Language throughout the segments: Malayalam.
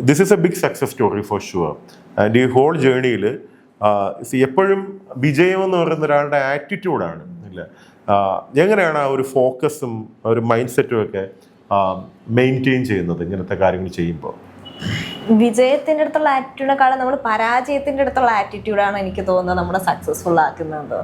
This is a big success story for sure. And ഈ ഹോൾ ജേണിയിൽ എപ്പോഴും വിജയം എന്ന് പറയുന്ന ഒരാളുടെ ആറ്റിറ്റ്യൂഡാണ് ഇല്ല. എങ്ങനെയാണ് ആ ഒരു ഫോക്കസും ഒരു മൈൻഡ് സെറ്റും ഒക്കെ മെയിൻറ്റെയിൻ ചെയ്യുന്നത് ഇങ്ങനത്തെ കാര്യങ്ങൾ ചെയ്യുമ്പോൾ? വിജയത്തിന്റെ അടുത്തുള്ള ആറ്റിറ്റ്യൂഡിനെക്കാളും നമ്മൾ പരാജയത്തിന്റെ അടുത്തുള്ള ആറ്റിറ്റ്യൂഡാണ് എനിക്ക് തോന്നുന്നത് നമ്മളെ സക്സസ്ഫുൾ ആക്കുന്നത്.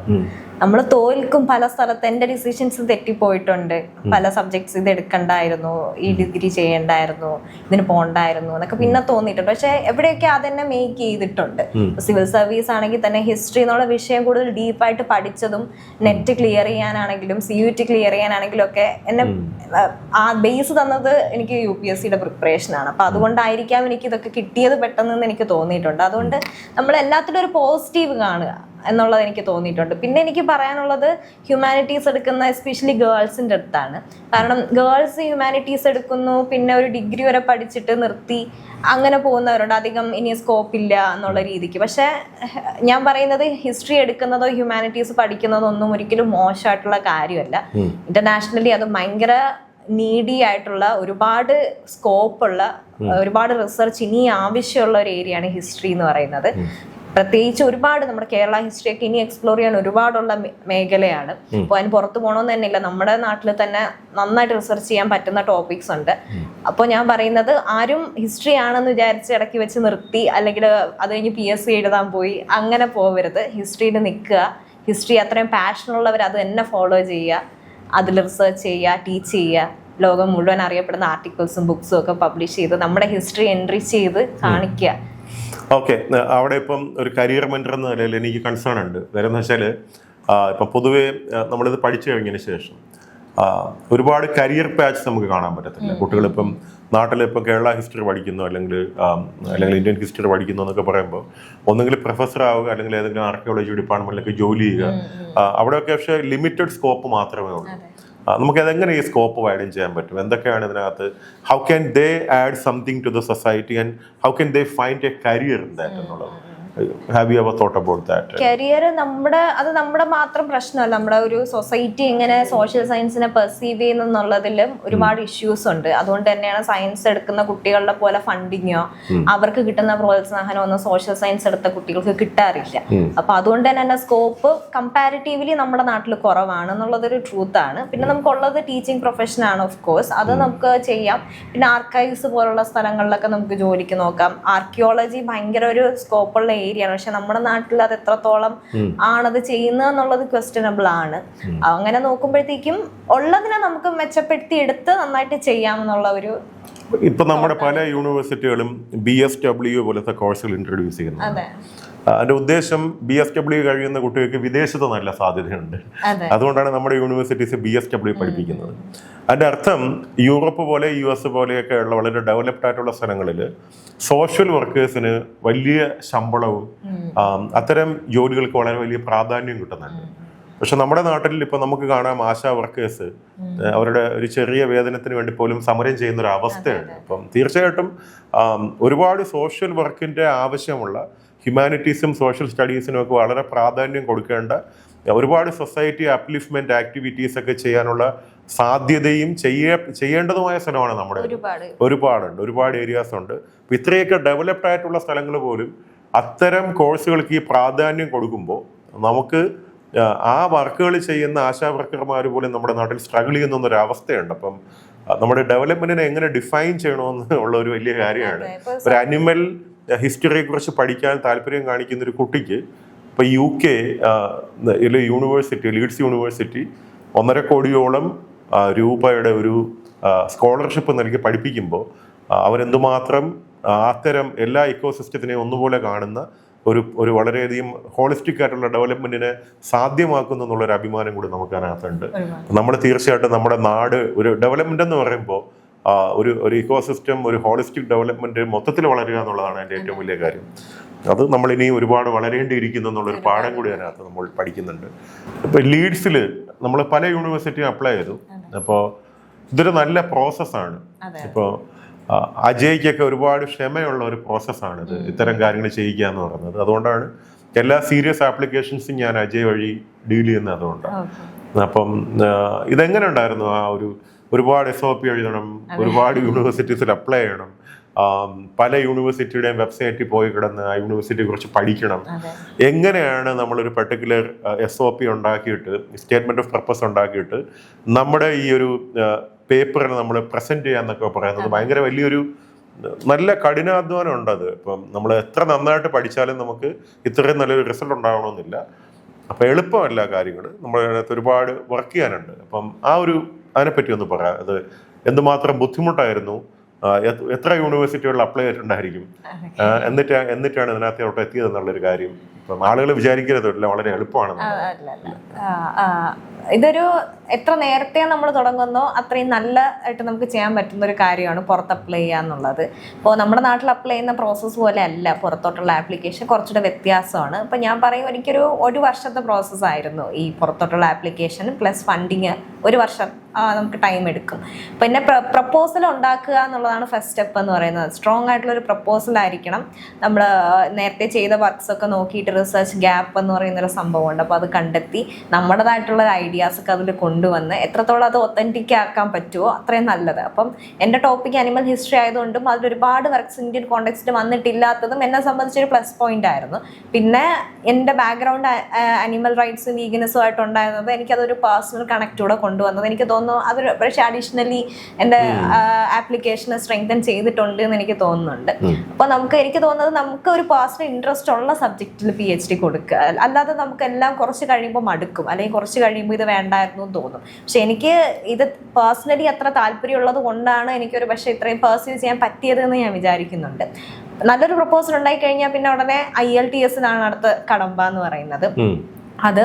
നമ്മൾ തോൽക്കും പല സ്ഥലത്ത്. എൻ്റെ ഡിസിഷൻസ് തെറ്റിപ്പോയിട്ടുണ്ട്. പല സബ്ജക്ട്സ് ഇത് എടുക്കണ്ടായിരുന്നു, ഈ ഡിഗ്രി ചെയ്യണ്ടായിരുന്നു, ഇതിന് പോണ്ടായിരുന്നു എന്നൊക്കെ പിന്നെ തോന്നിയിട്ടുണ്ട്. പക്ഷെ എവിടെയൊക്കെ അതെന്നെ മേക്ക് ചെയ്തിട്ടുണ്ട്. സിവിൽ സർവീസ് ആണെങ്കിൽ തന്നെ ഹിസ്റ്ററി എന്നുള്ള വിഷയം കൂടുതൽ ഡീപ്പായിട്ട് പഠിച്ചതും നെറ്റ് ക്ലിയർ ചെയ്യാനാണെങ്കിലും CUT ക്ലിയർ ചെയ്യാനാണെങ്കിലും ഒക്കെ എന്നെ ആ ബേസ് തന്നത് എനിക്ക് UPSCയുടെ പ്രിപ്പറേഷനാണ്. അപ്പൊ അതുകൊണ്ടായിരിക്കാം എനിക്ക് ഇതൊക്കെ കിട്ടിയത് പെട്ടെന്ന് എനിക്ക് തോന്നിയിട്ടുണ്ട്. അതുകൊണ്ട് നമ്മൾ എല്ലാത്തിലും ഒരു പോസിറ്റീവ് കാണുക എന്നുള്ളത് എനിക്ക് തോന്നിയിട്ടുണ്ട്. പിന്നെ എനിക്ക് പറയാനുള്ളത് ഹ്യൂമാനിറ്റീസ് എടുക്കുന്ന എസ്പെഷ്യലി ഗേൾസിൻ്റെ അടുത്താണ്. കാരണം ഗേൾസ് ഹ്യൂമാനിറ്റീസ് എടുക്കുന്നു, പിന്നെ ഒരു ഡിഗ്രി വരെ പഠിച്ചിട്ട് നിർത്തി അങ്ങനെ പോകുന്നവരുണ്ട്. അധികം ഇനി സ്കോപ്പ് ഇല്ല എന്നുള്ള രീതിക്ക്. പക്ഷെ ഞാൻ പറയുന്നത് ഹിസ്റ്ററി എടുക്കുന്നതോ ഹ്യൂമാനിറ്റീസ് പഠിക്കുന്നതോ ഒന്നും ഒരിക്കലും മോശമായിട്ടുള്ള കാര്യമല്ല. ഇന്റർനാഷണലി അത് ഭയങ്കര നീഡി ആയിട്ടുള്ള, ഒരുപാട് സ്കോപ്പുള്ള, ഒരുപാട് റിസർച്ച് ഇനി ആവശ്യമുള്ള ഒരു ഏരിയയാണ് ഹിസ്റ്ററി എന്ന് പറയുന്നത്. പ്രത്യേകിച്ച് ഒരുപാട് നമ്മുടെ കേരള ഹിസ്റ്ററിയൊക്കെ ഇനി എക്സ്പ്ലോർ ചെയ്യാൻ ഒരുപാടുള്ള മേഖലയാണ്. അപ്പോൾ അതിന് പുറത്ത് പോകണമെന്ന് തന്നെ ഇല്ല, നമ്മുടെ നാട്ടിൽ തന്നെ നന്നായിട്ട് റിസർച്ച് ചെയ്യാൻ പറ്റുന്ന ടോപ്പിക്സ് ഉണ്ട്. അപ്പോൾ ഞാൻ പറയുന്നത് ആരും ഹിസ്റ്ററി ആണെന്ന് വിചാരിച്ച് ഇടയ്ക്ക് വെച്ച് നിർത്തി അല്ലെങ്കിൽ അത് കഴിഞ്ഞ് PSC എഴുതാൻ പോയി അങ്ങനെ പോകരുത്. ഹിസ്റ്ററിയിൽ നിൽക്കുക. ഹിസ്റ്ററി അത്രയും പാഷനുള്ളവർ അത് തന്നെ ഫോളോ ചെയ്യുക, അതിൽ റിസർച്ച് ചെയ്യുക, ടീച്ച് ചെയ്യുക, ലോകം മുഴുവൻ അറിയപ്പെടുന്ന ആർട്ടിക്കിൾസും ബുക്സും ഒക്കെ പബ്ലിഷ് ചെയ്ത് നമ്മുടെ ഹിസ്റ്ററി എൻട്രി ചെയ്ത് കാണിക്കുക. ഓക്കെ, അവിടെ ഇപ്പം ഒരു കരിയർ മെന്റർ എന്ന നിലയിൽ എനിക്ക് കൺസേൺ ഉണ്ട്. കാര്യം എന്ന് വെച്ചാൽ ഇപ്പം പൊതുവേ നമ്മളിത് പഠിച്ചു കഴിഞ്ഞതിന് ശേഷം ഒരുപാട് കരിയർ പാച്ച് നമുക്ക് കാണാൻ പറ്റത്തില്ല. കുട്ടികളിപ്പം നാട്ടിലിപ്പം കേരള ഹിസ്റ്ററി പഠിക്കുന്നു അല്ലെങ്കിൽ ഇന്ത്യൻ ഹിസ്റ്ററി പഠിക്കുന്നു എന്നൊക്കെ പറയുമ്പോൾ ഒന്നുകിൽ പ്രൊഫസർ ആവുക അല്ലെങ്കിൽ ഏതെങ്കിലും ആർക്കിയോളജി ഡിപ്പാർട്ട്മെന്റിലൊക്കെ ജോലി ചെയ്യുക. അവിടെയൊക്കെ പക്ഷേ ലിമിറ്റഡ് സ്കോപ്പ് മാത്രമേ ഉള്ളൂ. നമുക്ക് അതെങ്ങനെ ഈ സ്കോപ്പ് വൈഡൻ ചെയ്യാൻ പറ്റും? എന്തൊക്കെയാണ് ഇതിനകത്ത്? How can they add something to the society and how can they find a career in that എന്നുള്ളത്? Have you ever thought about that? Career നമ്മുടെ മാത്രം പ്രശ്നമല്ല. നമ്മുടെ ഒരു സൊസൈറ്റി എങ്ങനെ സോഷ്യൽ സയൻസിനെ പെർസീവ് ചെയ്യുന്നുള്ളതിലും ഒരുപാട് ഇഷ്യൂസ് ഉണ്ട്. അതുകൊണ്ട് തന്നെയാണ് സയൻസ് എടുക്കുന്ന കുട്ടികളുടെ പോലെ ഫണ്ടിങ്ങോ അവർക്ക് കിട്ടുന്ന പ്രോത്സാഹനമോ ഒന്നും സോഷ്യൽ സയൻസ് എടുത്ത കുട്ടികൾക്ക് കിട്ടാറില്ല. അപ്പൊ അതുകൊണ്ട് തന്നെ സ്കോപ്പ് കമ്പാരിറ്റീവ്ലി നമ്മുടെ നാട്ടിൽ കുറവാണ് എന്നുള്ളതൊരു ട്രൂത്താണ്. പിന്നെ നമുക്കുള്ളത് ടീച്ചിങ് പ്രൊഫഷൻ ആണ്. ഓഫ് കോഴ്സ് അത് നമുക്ക് ചെയ്യാം. പിന്നെ ആർക്കൈവ്സ് പോലുള്ള സ്ഥലങ്ങളിലൊക്കെ നമുക്ക് ജോലിക്ക് നോക്കാം. ആർക്കിയോളജി ഭയങ്കര ഒരു സ്കോപ്പുള്ള ഏരിയയാണ്. പക്ഷെ നമ്മുടെ നാട്ടിൽ അത് എത്രത്തോളം ആണത് ചെയ്യുന്നത് എന്നുള്ളത് ക്വസ്റ്റ്യനബിൾ ആണ്. അങ്ങനെ നോക്കുമ്പോഴത്തേക്കും ഉള്ളതിനെ നമുക്ക് മെച്ചപ്പെടുത്തി എടുത്ത് നന്നായിട്ട് ചെയ്യാമെന്നുള്ള ഒരു ഇപ്പൊ നമ്മുടെ പല യൂണിവേഴ്സിറ്റികളും BSW പോലത്തെ കോഴ്സുകൾ ഇൻട്രൊഡ്യൂസ് ചെയ്യുന്നു. അതിന്റെ ഉദ്ദേശം BSW കഴിയുന്ന കുട്ടികൾക്ക് വിദേശത്ത് നല്ല സാധ്യതയുണ്ട്. അതുകൊണ്ടാണ് നമ്മുടെ യൂണിവേഴ്സിറ്റീസ് BSW പഠിപ്പിക്കുന്നത്. അതിന്റെ അർത്ഥം യൂറോപ്പ് പോലെ US പോലെയൊക്കെ ഉള്ള വളരെ ഡെവലപ്ഡ് ആയിട്ടുള്ള സ്ഥലങ്ങളിൽ സോഷ്യൽ വർക്കേഴ്സിന് വലിയ ശമ്പളവും അത്തരം ജോലികൾക്ക് വളരെ വലിയ പ്രാധാന്യം കിട്ടുന്നുണ്ട്. പക്ഷെ നമ്മുടെ നാട്ടിൽ ഇപ്പൊ നമുക്ക് കാണാം ആശാ വർക്കേഴ്സ് അവരുടെ ഒരു ചെറിയ വേതനത്തിന് വേണ്ടി പോലും സമരം ചെയ്യുന്ന ഒരു അവസ്ഥയാണ്. അപ്പം തീർച്ചയായിട്ടും ഒരുപാട് സോഷ്യൽ വർക്കിന്റെ ആവശ്യമുള്ള ഹ്യൂമാനിറ്റീസും സോഷ്യൽ സ്റ്റഡീസിനും ഒക്കെ വളരെ പ്രാധാന്യം കൊടുക്കേണ്ട ഒരുപാട് സൊസൈറ്റി അപ്ലിഫ്റ്റ്മെന്റ് ആക്ടിവിറ്റീസ് ഒക്കെ ചെയ്യാനുള്ള സാധ്യതയും ചെയ്യേണ്ടതുമായ സ്ഥലമാണ് നമ്മുടെ. ഒരുപാട് ഏരിയാസ് ഉണ്ട്. അപ്പൊ ഇത്രയൊക്കെ ഡെവലപ്ഡ് ആയിട്ടുള്ള സ്ഥലങ്ങൾ പോലും അത്തരം കോഴ്സുകൾക്ക് ഈ പ്രാധാന്യം കൊടുക്കുമ്പോൾ നമുക്ക് ആ വർക്കുകൾ ചെയ്യുന്ന ആശാ വർക്കർമാർ പോലും നമ്മുടെ നാട്ടിൽ സ്ട്രഗിൾ ചെയ്യുന്ന ഒരു അവസ്ഥയുണ്ട്. അപ്പം നമ്മുടെ ഡെവലപ്മെന്റിനെ എങ്ങനെ ഡിഫൈൻ ചെയ്യണമെന്ന് ഉള്ള ഒരു വലിയ കാര്യമാണ്. ഒരു അനിമൽ ഹിസ്റ്ററിയെ കുറിച്ച് പഠിക്കാൻ താല്പര്യം കാണിക്കുന്ന ഒരു കുട്ടിക്ക് ഇപ്പൊ UK യൂണിവേഴ്സിറ്റി, ലീഡ്സ് യൂണിവേഴ്സിറ്റി 1.5 കോടിയോളം രൂപയുടെ ഒരു സ്കോളർഷിപ്പ് നൽകി പഠിപ്പിക്കുമ്പോൾ അവരെന്തുമാത്രം അത്തരം എല്ലാ ഇക്കോസിസ്റ്റത്തിനെയും ഒന്നുപോലെ കാണുന്ന ഒരു വളരെയധികം ഹോളിസ്റ്റിക് ആയിട്ടുള്ള ഡെവലപ്മെന്റിനെ സാധ്യമാക്കുന്നു എന്നുള്ളൊരു അഭിമാനം കൂടി നമുക്ക് അതിനകത്തുണ്ട്. നമ്മൾ തീർച്ചയായിട്ടും നമ്മുടെ നാട് ഒരു ഡെവലപ്മെന്റ് എന്ന് പറയുമ്പോൾ ഒരു ഇക്കോസിസ്റ്റം, ഒരു ഹോളിസ്റ്റിക് ഡെവലപ്മെന്റ് മൊത്തത്തിൽ വളരുക എന്നുള്ളതാണ് അതിൻ്റെ ഏറ്റവും വലിയ കാര്യം. അത് നമ്മൾ ഇനി ഒരുപാട് വളരേണ്ടിയിരിക്കുന്നു എന്നുള്ളൊരു പാഠം കൂടി അതിനകത്ത് നമ്മൾ പഠിക്കുന്നുണ്ട്. ഇപ്പൊ ലീഡ്സിൽ നമ്മൾ പല യൂണിവേഴ്സിറ്റിയും അപ്ലൈ ചെയ്തു. അപ്പോൾ ഇതൊരു നല്ല പ്രോസസ്സാണ്. ഇപ്പോൾ അജയ്ക്കൊക്കെ ഒരുപാട് ക്ഷമയുള്ള ഒരു പ്രോസസ്സാണിത്, ഇത്തരം കാര്യങ്ങൾ ചെയ്യിക്കുക എന്ന് പറയുന്നത്. അതുകൊണ്ടാണ് എല്ലാ സീരിയസ് ആപ്ലിക്കേഷൻസും ഞാൻ അജയ് വഴി ഡീൽ ചെയ്യുന്നത്. അതുകൊണ്ടാണ്. അപ്പം ഇതെങ്ങനെ ഉണ്ടായിരുന്നു? ഒരുപാട് SOP എഴുതണം, ഒരുപാട് യൂണിവേഴ്സിറ്റീസിൽ അപ്ലൈ ചെയ്യണം, പല യൂണിവേഴ്സിറ്റിയുടെയും വെബ്സൈറ്റിൽ പോയി കിടന്ന് ആ യൂണിവേഴ്സിറ്റിയെ കുറിച്ച് പഠിക്കണം. എങ്ങനെയാണ് നമ്മളൊരു പെർട്ടിക്കുലർ SOP ഉണ്ടാക്കിയിട്ട്, സ്റ്റേറ്റ്മെന്റ് ഓഫ് പർപ്പസ് ഉണ്ടാക്കിയിട്ട് നമ്മുടെ ഈ ഒരു പേപ്പറിൽ നമ്മൾ പ്രസന്റ് ചെയ്യാന്നൊക്കെ പറയുന്നത് ഭയങ്കര വലിയൊരു നല്ല കഠിനാധ്വാനം ഉണ്ട്. അത് ഇപ്പം നമ്മൾ എത്ര നന്നായിട്ട് പഠിച്ചാലും നമുക്ക് ഇത്രയും നല്ലൊരു റിസൾട്ട് ഉണ്ടാവണമെന്നില്ല. അപ്പം എളുപ്പമല്ല കാര്യങ്ങൾ, നമ്മുടെ അതിനകത്ത് ഒരുപാട് വർക്ക് ചെയ്യാനുണ്ട്. അപ്പം അതിനെപ്പറ്റി ഒന്ന് പറയാം. അത് എന്തുമാത്രം ബുദ്ധിമുട്ടായിരുന്നു, എത്ര യൂണിവേഴ്സിറ്റികളിൽ അപ്ലൈ ചെയ്തിട്ടുണ്ടായിരിക്കും, എന്നിട്ടാണ് ഇതിനകത്തോട്ട് എത്തിയത് എന്നുള്ളൊരു കാര്യം ഇപ്പം ആളുകൾ വിചാരിക്കരുതല്ല, വളരെ എളുപ്പമാണ്. ഇതൊരു എത്ര നേരത്തെ നമ്മൾ തുടങ്ങുന്നോ അത്രയും നല്ലതായിട്ട് നമുക്ക് ചെയ്യാൻ പറ്റുന്ന ഒരു കാര്യമാണ് പുറത്ത് അപ്ലൈ ചെയ്യുക എന്നുള്ളത്. ഇപ്പോൾ നമ്മുടെ നാട്ടിൽ അപ്ലൈ ചെയ്യുന്ന പ്രോസസ്സ് പോലെ അല്ല പുറത്തോട്ടുള്ള ആപ്ലിക്കേഷൻ, കുറച്ചുകൂടെ വ്യത്യാസമാണ്. ഇപ്പം ഞാൻ പറയും, ഒരു വർഷത്തെ പ്രോസസ്സായിരുന്നു ഈ പുറത്തോട്ടുള്ള ആപ്ലിക്കേഷൻ പ്ലസ് ഫണ്ടിങ്. 1 വർഷം നമുക്ക് ടൈം എടുക്കും. പിന്നെ പ്രപ്പോസൽ ഉണ്ടാക്കുക എന്നുള്ളതാണ് ഫസ്റ്റ് സ്റ്റെപ്പ് എന്ന് പറയുന്നത്. സ്ട്രോങ് ആയിട്ടുള്ളൊരു പ്രപ്പോസൽ ആയിരിക്കണം. നമ്മൾ നേരത്തെ ചെയ്ത വർക്ക്സ് ഒക്കെ നോക്കിയിട്ട് റിസർച്ച് ഗ്യാപ്പ് എന്ന് പറയുന്നൊരു സംഭവമുണ്ട്. അപ്പോൾ അത് കണ്ടെത്തി നമ്മുടേതായിട്ടുള്ള ഐഡിയാസ് ഒക്കെ അതിൽ കൊണ്ടുവന്ന് എത്രത്തോളം അത് ഒത്തൻറ്റിക് ആക്കാൻ പറ്റുമോ അത്രയും നല്ലത്. അപ്പം എൻ്റെ ടോപ്പിക് അനിമൽ ഹിസ്റ്ററി ആയതുകൊണ്ടും അതിൽ ഒരുപാട് വർക്ക്സ് ഇന്ത്യൻ കോണ്ടെക്സ്റ്റിൽ വന്നിട്ടില്ലാത്തതും എന്നെ സംബന്ധിച്ചൊരു പ്ലസ് പോയിന്റ് ആയിരുന്നു. പിന്നെ എൻ്റെ ബാക്ക്ഗ്രൗണ്ട് അനിമൽ റൈറ്റ്സും വീഗനസും ആയിട്ടുണ്ടായിരുന്നത് എനിക്കതൊരു പേഴ്സണൽ കണക്റ്റൂടെ കൊണ്ടുവന്നത് എനിക്ക് തോന്നുന്നു അതൊരു പക്ഷേ അഡീഷണലി എൻ്റെ ആപ്ലിക്കേഷനെ സ്ട്രെങ്തൻ ചെയ്തിട്ടുണ്ട് എന്ന് എനിക്ക് തോന്നുന്നുണ്ട്. അപ്പോൾ എനിക്ക് തോന്നുന്നത് നമുക്ക് ഒരു പേഴ്സണൽ ഇൻട്രസ്റ്റ് ഉള്ള സബ്ജക്റ്റിൽ PhD കൊടുക്കുക. അല്ലാതെ നമുക്കെല്ലാം കുറച്ച് കഴിയുമ്പോൾ മടുക്കും, അല്ലെങ്കിൽ കുറച്ച് കഴിയുമ്പോൾ ഇത് വേണ്ടായിരുന്നു എന്ന് തോന്നും. പക്ഷെ എനിക്ക് ഇത് പേഴ്സണലി അത്ര താല്പര്യമുള്ളത് കൊണ്ടാണ് എനിക്കൊരു പക്ഷേ ഇത്രയും പെർസ്യൂ ചെയ്യാൻ പറ്റിയതെന്ന് ഞാൻ വിചാരിക്കുന്നുണ്ട്. നല്ലൊരു പ്രപ്പോസൽ ഉണ്ടായി കഴിഞ്ഞാൽ പിന്നെ ഉടനെ IELTS-നാണ് അടുത്ത കടമ്പ എന്ന് പറയുന്നത്. അത്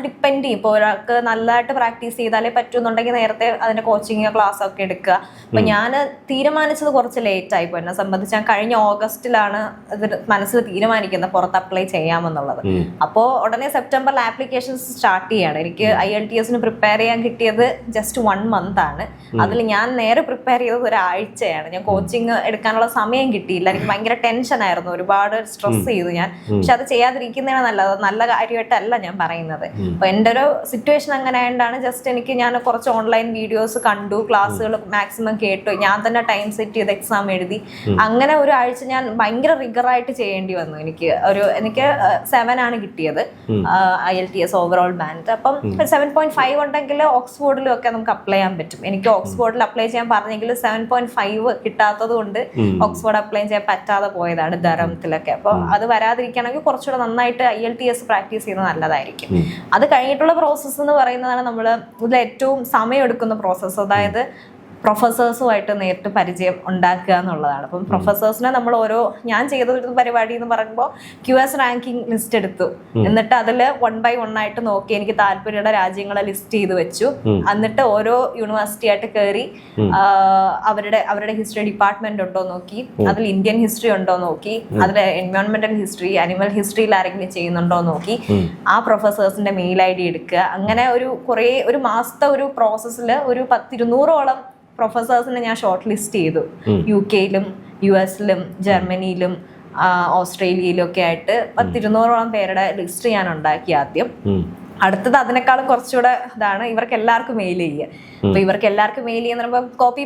ഡിപ്പെൻഡ് ചെയ്യും. ഇപ്പോൾ ഒരാൾക്ക് നല്ലതായിട്ട് പ്രാക്ടീസ് ചെയ്താലേ പറ്റുമെന്നുണ്ടെങ്കിൽ നേരത്തെ അതിൻ്റെ കോച്ചിങ് ക്ലാസ് ഒക്കെ എടുക്കുക. അപ്പം ഞാൻ തീരുമാനിച്ചത് കുറച്ച് ലേറ്റ് ആയിപ്പോൾ. എന്നെ സംബന്ധിച്ച് ഞാൻ കഴിഞ്ഞ ഓഗസ്റ്റിലാണ് ഇത് മനസ്സിൽ തീരുമാനിക്കുന്നത് പുറത്ത് അപ്ലൈ ചെയ്യാമെന്നുള്ളത്. അപ്പോൾ ഉടനെ സെപ്റ്റംബറിൽ ആപ്ലിക്കേഷൻസ് സ്റ്റാർട്ട് ചെയ്യാണ്. എനിക്ക് IELTS-ന് പ്രിപ്പയർ ചെയ്യാൻ കിട്ടിയത് ജസ്റ്റ് 1 month ആണ്. അതിൽ ഞാൻ നേരെ പ്രിപ്പയർ ചെയ്തത് ഒരാഴ്ചയാണ്. ഞാൻ കോച്ചിങ് എടുക്കാനുള്ള സമയം കിട്ടിയില്ല. എനിക്ക് ഭയങ്കര ടെൻഷനായിരുന്നു, ഒരുപാട് സ്ട്രെസ് ചെയ്തു ഞാൻ. പക്ഷെ അത് ചെയ്യാതിരിക്കുന്നതാണ് നല്ലത്. നല്ല കാര്യമായിട്ടല്ല ഞാൻ പറയുന്നത്. അപ്പൊ എൻ്റെ ഒരു സിറ്റുവേഷൻ അങ്ങനെ ആയതുകൊണ്ടാണ് ഞാൻ കുറച്ച് ഓൺലൈൻ വീഡിയോസ് കണ്ടു, ക്ലാസ്സുകൾ മാക്സിമം കേട്ടു, ഞാൻ തന്നെ ടൈം സെറ്റ് ചെയ്ത് എക്സാം എഴുതി. അങ്ങനെ ഒരു ആഴ്ച ഞാൻ ഭയങ്കര റിഗറായിട്ട് ചെയ്യേണ്ടി വന്നു. എനിക്ക് 7 ആണ് കിട്ടിയത് IELTS ഓവറോൾ ബാൻഡ്. അപ്പം 7.5 ഉണ്ടെങ്കിൽ ഓക്സ്ഫോർഡിലും ഒക്കെ നമുക്ക് അപ്ലൈ ചെയ്യാൻ പറ്റും. എനിക്ക് ഓക്സ്ഫോർഡിൽ അപ്ലൈ ചെയ്യാൻ പറഞ്ഞെങ്കിൽ 7.5 കിട്ടാത്തത് കൊണ്ട് ഓക്സ്ഫോർഡ് അപ്ലൈ ചെയ്യാൻ പറ്റാതെ പോയതാണ് ധർമ്മത്തിലൊക്കെ. അപ്പോൾ അത് വരാതിരിക്കണമെങ്കിൽ കുറച്ചുകൂടെ നന്നായിട്ട് IELTS പ്രാക്ടീസ് ചെയ്യുന്നത് നല്ലതായിരിക്കും. അത് കഴിഞ്ഞിട്ടുള്ള പ്രോസസ്സ് എന്ന് പറയുന്നതാണ് നമ്മൾ ഇതിൽ ഏറ്റവും സമയമെടുക്കുന്ന പ്രോസസ്സ്. അതായത് പ്രൊഫസേഴ്സുമായിട്ട് നേരിട്ട് പരിചയം ഉണ്ടാക്കുക എന്നുള്ളതാണ്. അപ്പം പ്രൊഫസേഴ്സിനെ നമ്മൾ ഞാൻ ചെയ്തൊരു പരിപാടി എന്ന് പറയുമ്പോൾ QS റാങ്കിങ് ലിസ്റ്റ് എടുത്തു. എന്നിട്ട് അതിൽ 1 by 1 ആയിട്ട് നോക്കി എനിക്ക് താല്പര്യമുള്ള രാജ്യങ്ങളെ ലിസ്റ്റ് ചെയ്ത് വെച്ചു. എന്നിട്ട് ഓരോ യൂണിവേഴ്സിറ്റി ആയിട്ട് കയറി അവരുടെ ഹിസ്റ്ററി ഡിപ്പാർട്ട്മെന്റ് ഉണ്ടോ നോക്കി, അതിൽ ഇന്ത്യൻ ഹിസ്റ്ററി ഉണ്ടോ നോക്കി, അതിൽ എൻവയോൺമെന്റൽ ഹിസ്റ്ററി, അനിമൽ ഹിസ്റ്ററിയിൽ ആരെങ്കിലും ചെയ്യുന്നുണ്ടോ നോക്കി, ആ പ്രൊഫസേഴ്സിന്റെ മെയിൽ ID എടുക്കുക. അങ്ങനെ ഒരു മാസത്തെ ഒരു പ്രോസസ്സിൽ ഒരു 200-ഓളം പ്രൊഫസേഴ്സിനെ ഞാൻ ഷോർട്ട് ലിസ്റ്റ് ചെയ്തു. UK-ലും US-ലും ജർമ്മനിയിലും ഓസ്ട്രേലിയയിലും ഒക്കെ ആയിട്ട് 200-ഓളം പേരുടെ ലിസ്റ്റ് ഞാൻ ഉണ്ടാക്കി ആദ്യം. അടുത്തത് അതിനേക്കാളും കുറച്ചുകൂടെ ഇതാണ്, ഇവർക്ക് എല്ലാവർക്കും മെയിൽ ചെയ്യുക. അപ്പൊ ഇവർക്ക് എല്ലാവർക്കും മെയിൽ ചെയ്യുന്ന പറയുമ്പോൾ കോപ്പി